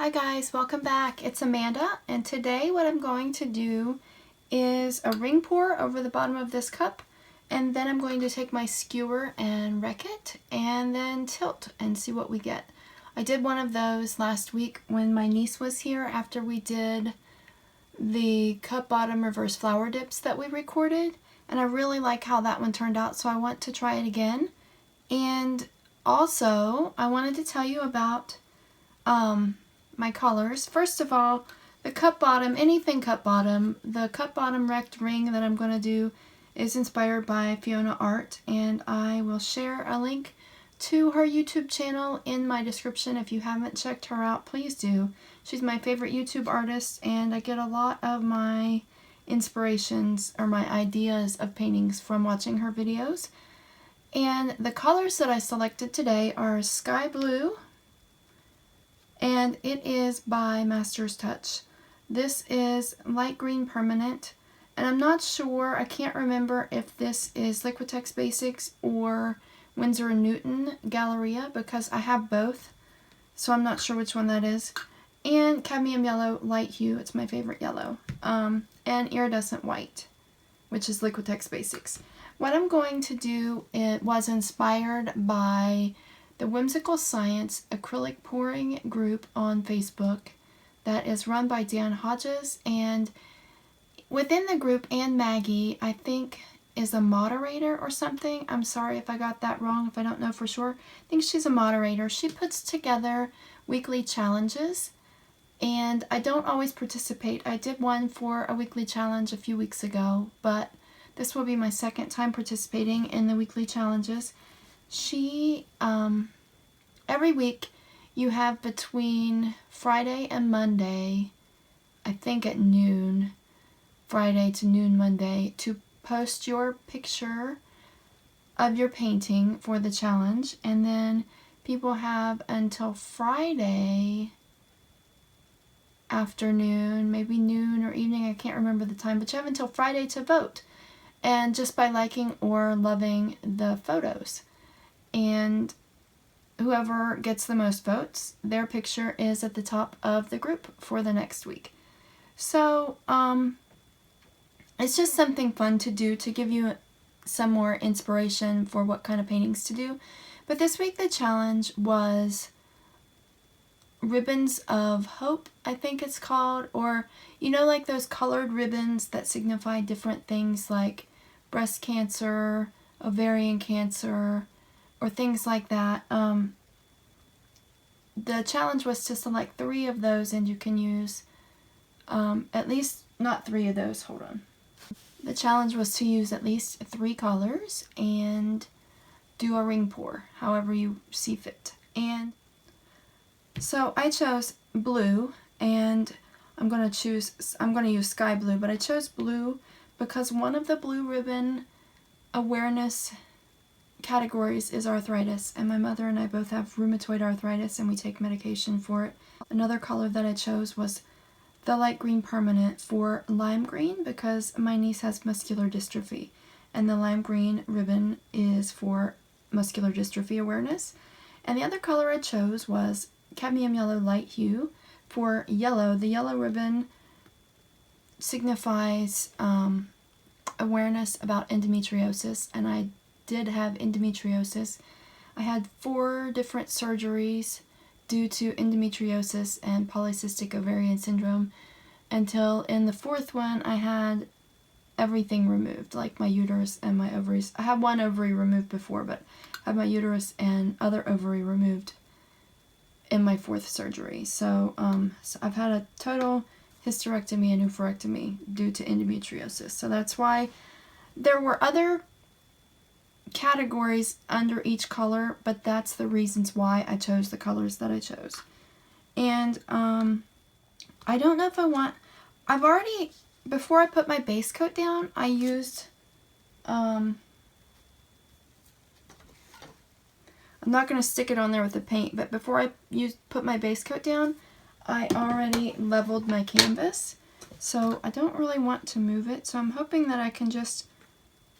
Hi guys, welcome back. It's Amanda, and today what I'm going to do is a ring pour over the bottom of this cup, and then I'm going to take my skewer and wreck it and then tilt and see what we get. I did one of those last week when my niece was here after we did the cup bottom reverse flower dips that we recorded, and I really like how that one turned out, so I want to try it again. And also I wanted to tell you about my colors. First of all, the cup bottom, anything cup bottom, the cup bottom wrecked ring that I'm going to do is inspired by Fiona Art, and I will share a link to her YouTube channel in my description. If you haven't checked her out, please do. She's my favorite YouTube artist, and I get a lot of my inspirations or my ideas of paintings from watching her videos. And the colors that I selected today are sky blue, and it is by Master's Touch. This is light green permanent, and I'm not sure, I can't remember if this is Liquitex Basics or Winsor & Newton Galleria, because I have both, so I'm not sure which one that is. And Cadmium Yellow Light Hue, it's my favorite yellow, and Iridescent White, which is Liquitex Basics. What I'm going to do, it was inspired by the Whimsical Science acrylic pouring group on Facebook that is run by Dan Hodges, and within the group, Ann Maggie, I think, is a moderator or something. I'm sorry if I got that wrong, if I don't know for sure. I think she's a moderator. She puts together weekly challenges, and I don't always participate. I did one for a weekly challenge a few weeks ago, but this will be my second time participating in the weekly challenges. She, every week you have between Friday and Monday, I think at noon, Friday to noon Monday, to post your picture of your painting for the challenge, and then people have until Friday afternoon, maybe noon or evening, I can't remember the time, but you have until Friday to vote, and just by liking or loving the photos. And whoever gets the most votes, their picture is at the top of the group for the next week. So it's just something fun to do to give you some more inspiration for what kind of paintings to do. But this week the challenge was Ribbons of Hope, I think it's called, or you know, like those colored ribbons that signify different things like breast cancer, ovarian cancer, or things like that. The challenge was to select 3 of those, and you can use at least, not 3 of those, hold on. The challenge was to use at least 3 colors and do a ring pour, however you see fit. And so I chose blue, and I'm going to use sky blue, but I chose blue because one of the blue ribbon awareness categories is arthritis, and my mother and I both have rheumatoid arthritis, and we take medication for it. Another color that I chose was the light green permanent for lime green, because my niece has muscular dystrophy, and the lime green ribbon is for muscular dystrophy awareness. And the other color I chose was Cadmium Yellow Light Hue for yellow. The yellow ribbon signifies awareness about endometriosis, and I did have endometriosis. I had 4 different surgeries due to endometriosis and polycystic ovarian syndrome, until in the 4th one I had everything removed, like my uterus and my ovaries. I had 1 ovary removed before, but I had my uterus and other ovary removed in my 4th surgery. So, so I've had a total hysterectomy and oophorectomy due to endometriosis. So that's why there were other categories under each color, but that's the reasons why I chose the colors that I chose. And I don't know if I want, I've already, before I put my base coat down, I used I'm not going to stick it on there with the paint, but before I put my base coat down, I already leveled my canvas, so I don't really want to move it, so I'm hoping that I can just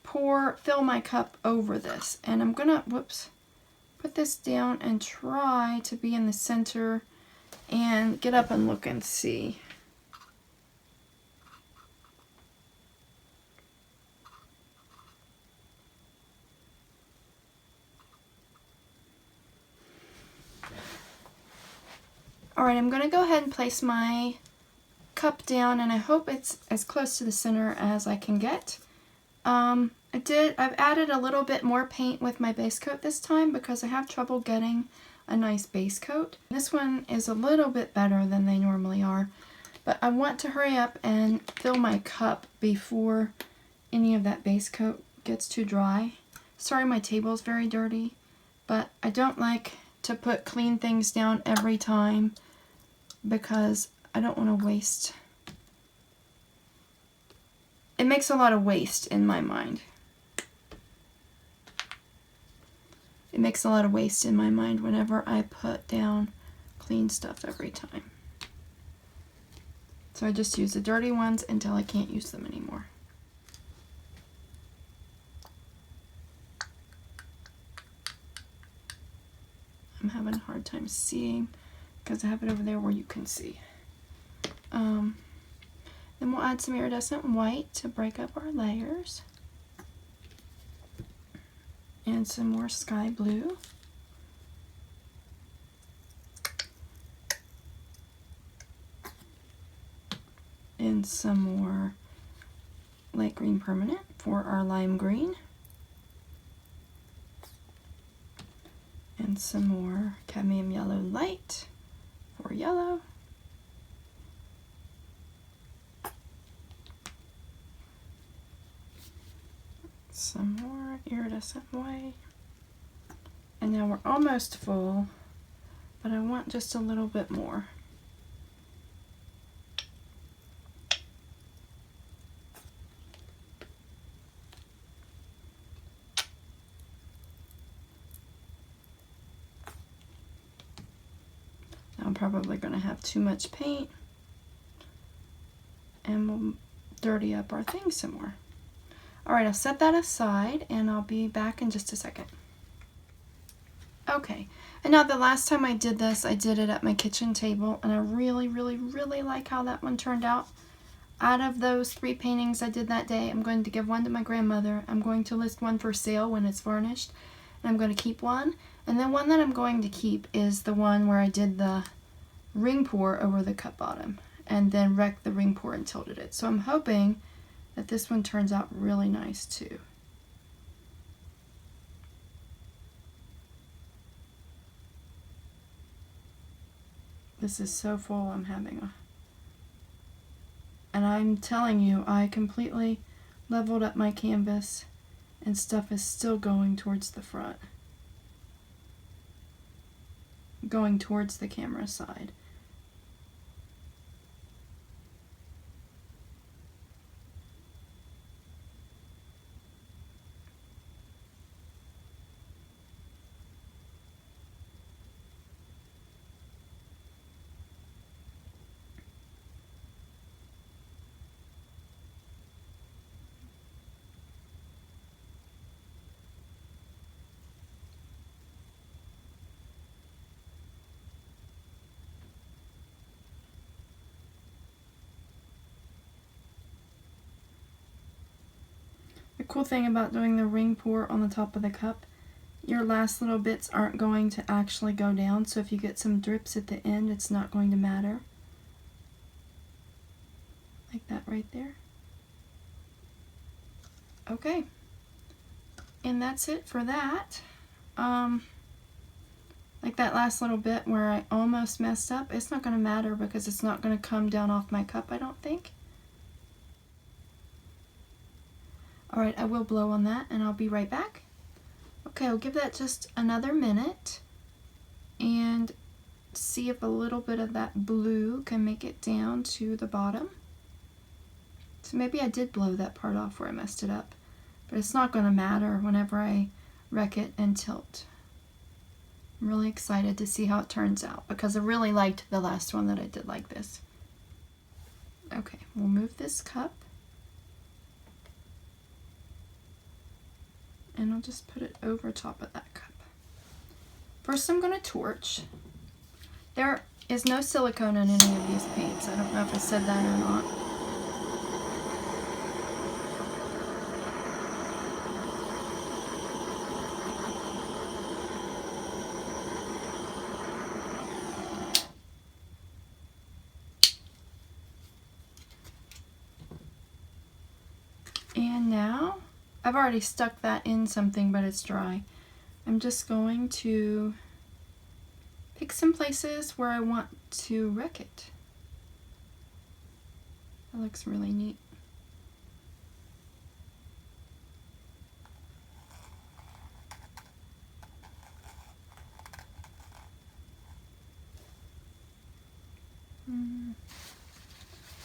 fill my cup over this. And I'm gonna, put this down and try to be in the center and get up and look and see. Alright, I'm going to go ahead and place my cup down, and I hope it's as close to the center as I can get. I've added a little bit more paint with my base coat this time because I have trouble getting a nice base coat. This one is a little bit better than they normally are, but I want to hurry up and fill my cup before any of that base coat gets too dry. Sorry my table's very dirty, but I don't like to put clean things down every time because I don't want to waste. It makes a lot of waste in my mind. It makes a lot of waste in my mind whenever I put down clean stuff every time. So I just use the dirty ones until I can't use them anymore. I'm having a hard time seeing because I have it over there where you can see. Then we'll add some iridescent white to break up our layers. And some more sky blue. And some more light green permanent for our lime green. And some more cadmium yellow light for yellow. Some more iridescent white. And now we're almost full, but I want just a little bit more. Now I'm probably going to have too much paint, and we'll dirty up our thing some more. Alright, I'll set that aside and I'll be back in just a second. Okay, and now the last time I did this, I did it at my kitchen table, and I really like how that one turned out. Out of those 3 paintings I did that day, I'm going to give one to my grandmother, I'm going to list one for sale when it's varnished, and I'm going to keep one. And then one that I'm going to keep is the one where I did the ring pour over the cup bottom, and then wrecked the ring pour and tilted it. So I'm hoping that this one turns out really nice too. This is so full, I'm having a... And I'm telling you, I completely leveled up my canvas and stuff is still going towards the front. Going towards the camera side. The cool thing about doing the ring pour on the top of the cup, your last little bits aren't going to actually go down, so if you get some drips at the end, it's not going to matter. Like that right there. Okay, and that's it for that. Like that last little bit where I almost messed up, it's not going to matter because it's not going to come down off my cup, I don't think. Alright, I will blow on that and I'll be right back. Okay, I'll give that just another minute and see if a little bit of that blue can make it down to the bottom. So maybe I did blow that part off where I messed it up, but it's not going to matter whenever I wreck it and tilt. I'm really excited to see how it turns out because I really liked the last one that I did like this. Okay, we'll move this cup. And I'll just put it over top of that cup. First I'm going to torch. is no silicone in any of these paints. I don't know if I said that or not. And now, I've already stuck that in something, but it's dry. I'm just going to pick some places where I want to wreck it. That looks really neat.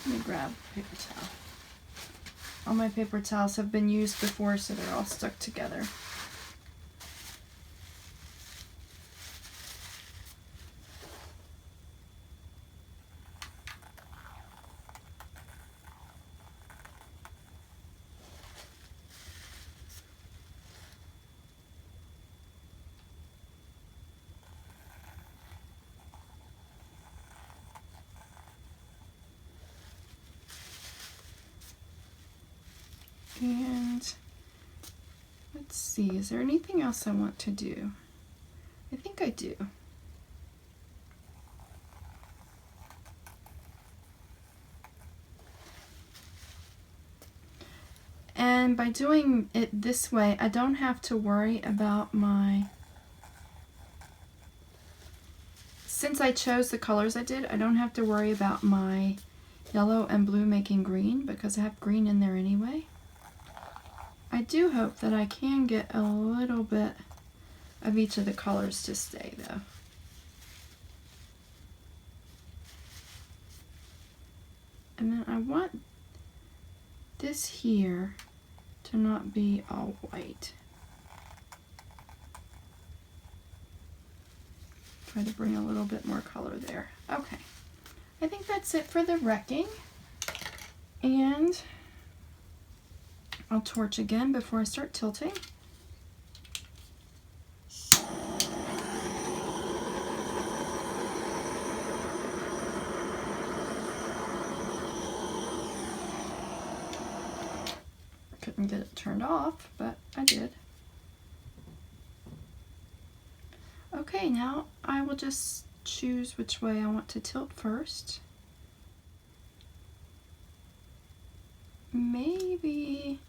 Let me grab a paper towel. All my paper towels have been used before, so they're all stuck together. And let's see, is there anything else I want to do? I think I do. And by doing it this way, I don't have to worry about since I chose the colors I did, I don't have to worry about my yellow and blue making green because I have green in there anyway. I do hope that I can get a little bit of each of the colors to stay though. And then I want this here to not be all white. Try to bring a little bit more color there. Okay, I think that's it for the wrecking. And I'll torch again before I start tilting. Couldn't get it turned off, but I did. Okay, now I will just choose which way I want to tilt first. Maybe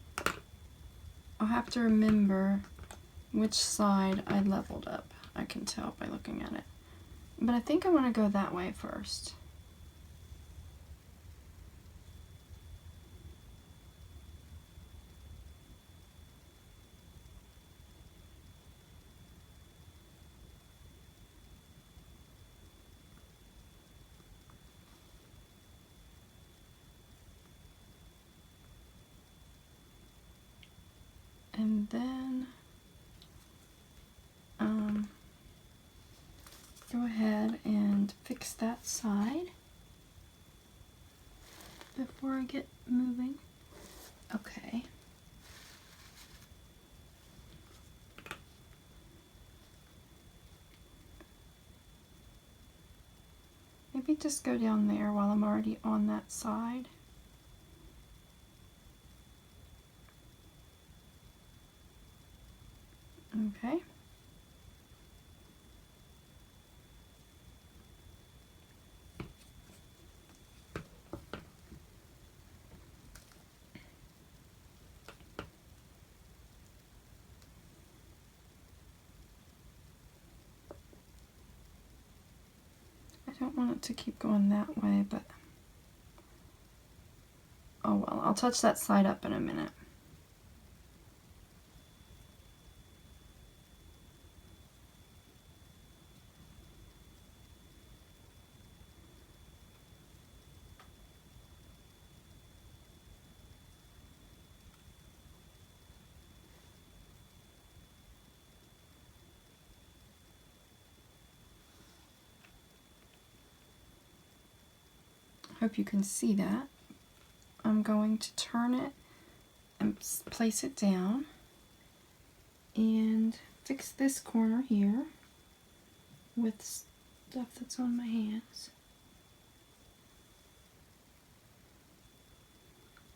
I'll have to remember which side I leveled up. I can tell by looking at it. But I think I want to go that way first. And then go ahead and fix that side before I get moving. Okay. Maybe just go down there while I'm already on that side. Okay. I don't want it to keep going that way, but oh well, I'll touch that side up in a minute. Hope you can see that. I'm going to turn it and place it down and fix this corner here with stuff that's on my hands.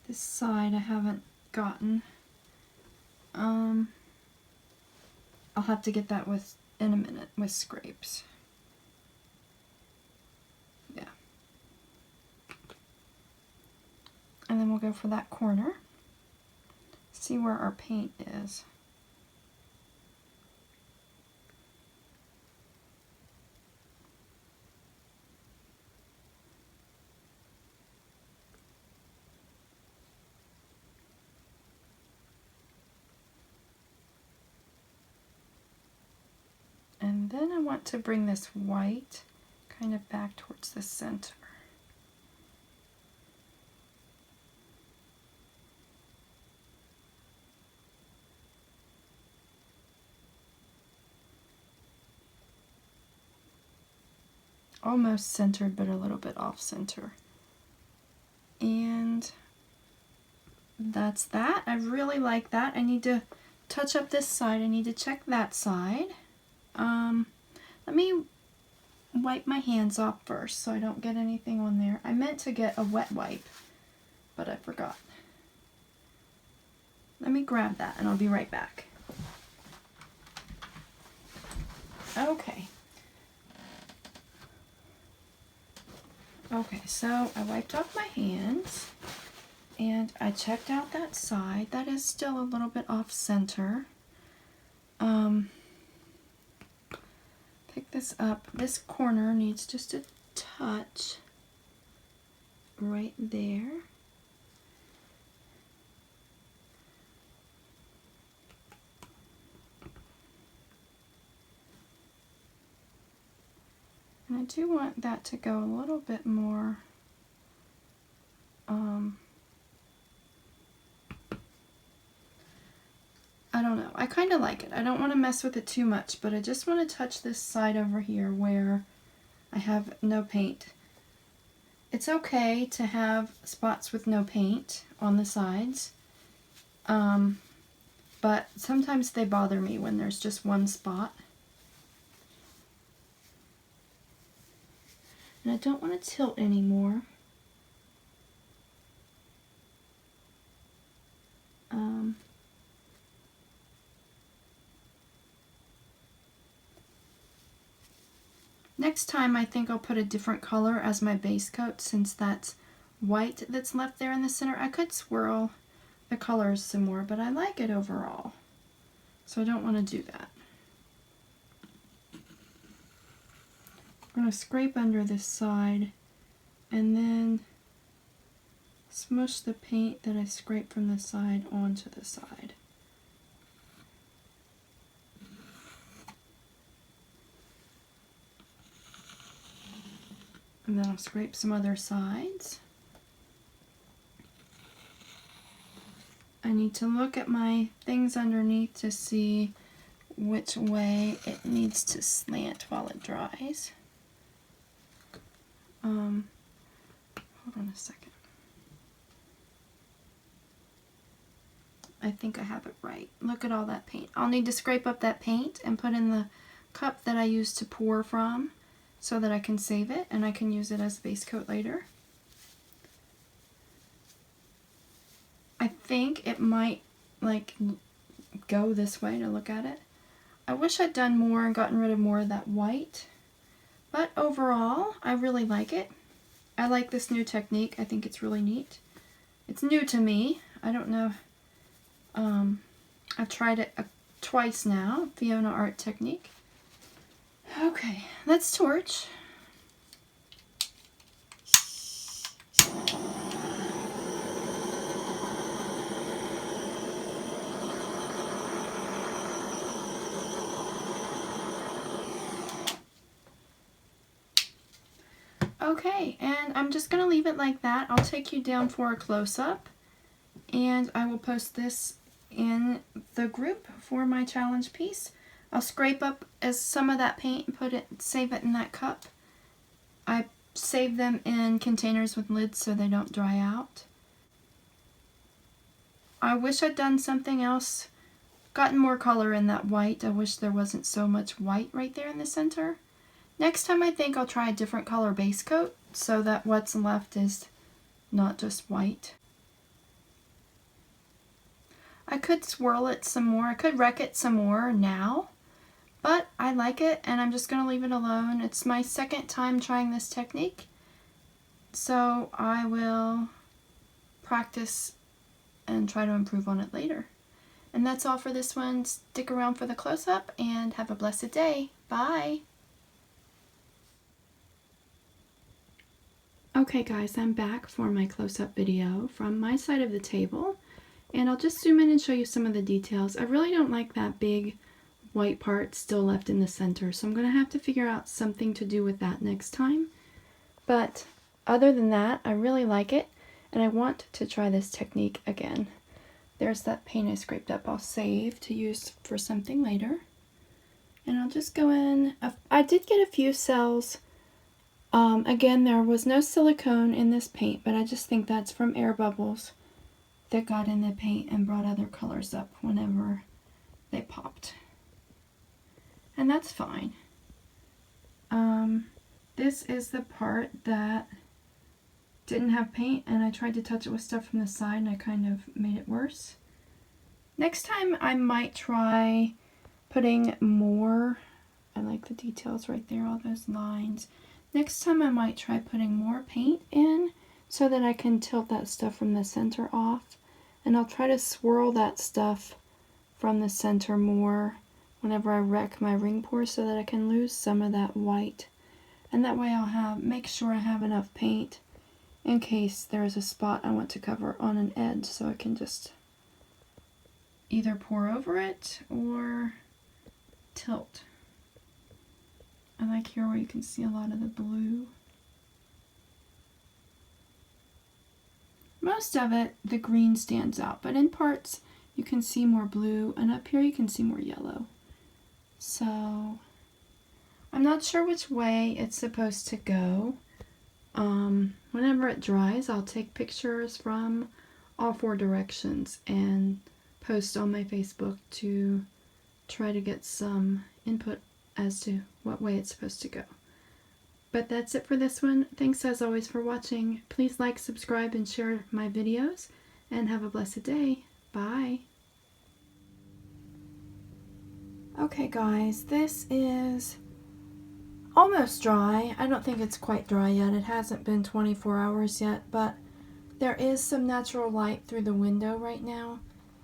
This side I haven't gotten. I'll have to get that in a minute with scrapes. Yeah. And then we'll go for that corner. See where our paint is. And then I want to bring this white kind of back towards the center. Almost centered, but a little bit off center. And that's that. I really like that. I need to touch up this side. I need to check that side. Let me wipe my hands off first so I don't get anything on there. I meant to get a wet wipe, but I forgot. Let me grab that and I'll be right back. Okay. Okay, so I wiped off my hands and I checked out that side. That is still a little bit off center. Pick this up. This corner needs just a touch right there. And I do want that to go a little bit more I don't know. I kind of like it. I don't want to mess with it too much, but I just want to touch this side over here where I have no paint. It's okay to have spots with no paint on the sides, but sometimes they bother me when there's just one spot. And I don't want to tilt anymore. Next time I think I'll put a different color as my base coat, since that's white that's left there in the center. I could swirl the colors some more, but I like it overall, so I don't want to do that. I'm going to scrape under this side and then smush the paint that I scraped from the side onto the side. And then I'll scrape some other sides. I need to look at my things underneath to see which way it needs to slant while it dries. Hold on a second. I think I have it right. Look at all that paint. I'll need to scrape up that paint and put in the cup that I used to pour from so that I can save it and I can use it as a base coat later. I think it might like go this way to look at it. I wish I'd done more and gotten rid of more of that white, but overall I really like it. I like this new technique. I think it's really neat. It's new to me. I don't know. I've tried it twice now, Fiona Art technique. Okay, let's torch. Okay, and I'm just going to leave it like that. I'll take you down for a close-up, and I will post this in the group for my challenge piece. I'll scrape up some of that paint and save it in that cup. I save them in containers with lids so they don't dry out. I wish I'd done something else, gotten more color in that white. I wish there wasn't so much white right there in the center. Next time I think I'll try a different color base coat so that what's left is not just white. I could swirl it some more. I could wreck it some more now, but I like it and I'm just going to leave it alone. It's my second time trying this technique, so I will practice and try to improve on it later. And that's all for this one. Stick around for the close-up and have a blessed day. Bye! Okay guys, I'm back for my close-up video from my side of the table, and I'll just zoom in and show you some of the details. I really don't like that big white part still left in the center, so I'm going to have to figure out something to do with that next time. But other than that, I really like it, and I want to try this technique again. There's that paint I scraped up I'll save to use for something later. And I'll just go in. I did get a few cells. Again, there was no silicone in this paint, but I just think that's from air bubbles that got in the paint and brought other colors up whenever they popped. And that's fine. This is the part that didn't have paint, and I tried to touch it with stuff from the side and I kind of made it worse. Next time I might try putting more, I like the details right there, all those lines. Next time I might try putting more paint in so that I can tilt that stuff from the center off, and I'll try to swirl that stuff from the center more whenever I wreck my ring pour so that I can lose some of that white, and that way I'll make sure I have enough paint in case there's a spot I want to cover on an edge, so I can just either pour over it or tilt. I like here where you can see a lot of the blue. Most of it, the green stands out, but in parts you can see more blue, and up here you can see more yellow. So I'm not sure which way it's supposed to go. Whenever it dries, I'll take pictures from all 4 directions and post on my Facebook to try to get some input as to what way it's supposed to go. But that's it for this one. Thanks as always for watching. Please like, subscribe, and share my videos, and have a blessed day. Bye. Okay guys, this is almost dry. I don't think it's quite dry yet. It hasn't been 24 hours yet, but there is some natural light through the window right now.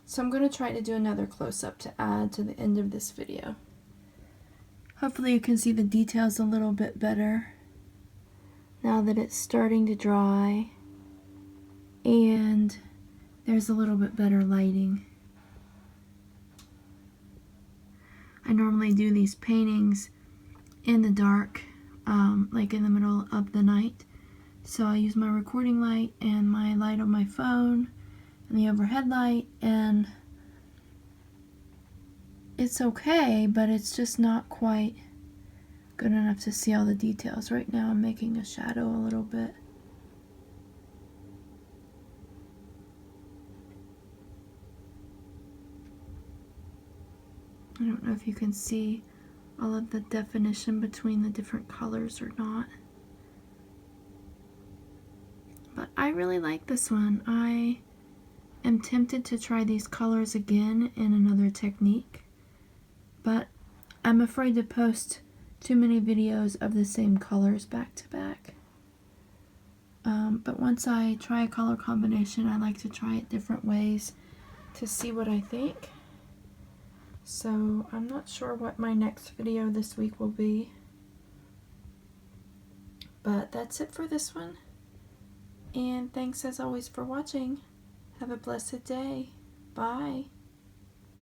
So I'm going to try to do another close-up to add to the end of this video. Hopefully you can see the details a little bit better now that it's starting to dry and there's a little bit better lighting. I normally do these paintings in the dark, like in the middle of the night. So I use my recording light and my light on my phone and the overhead light, and it's okay, but it's just not quite good enough to see all the details. Right now I'm making a shadow a little bit. I don't know if you can see all of the definition between the different colors or not. But I really like this one. I am tempted to try these colors again in another technique, but I'm afraid to post too many videos of the same colors back to back. But once I try a color combination, I like to try it different ways to see what I think. So I'm not sure what my next video this week will be, but that's it for this one. And thanks as always for watching. Have a blessed day. Bye.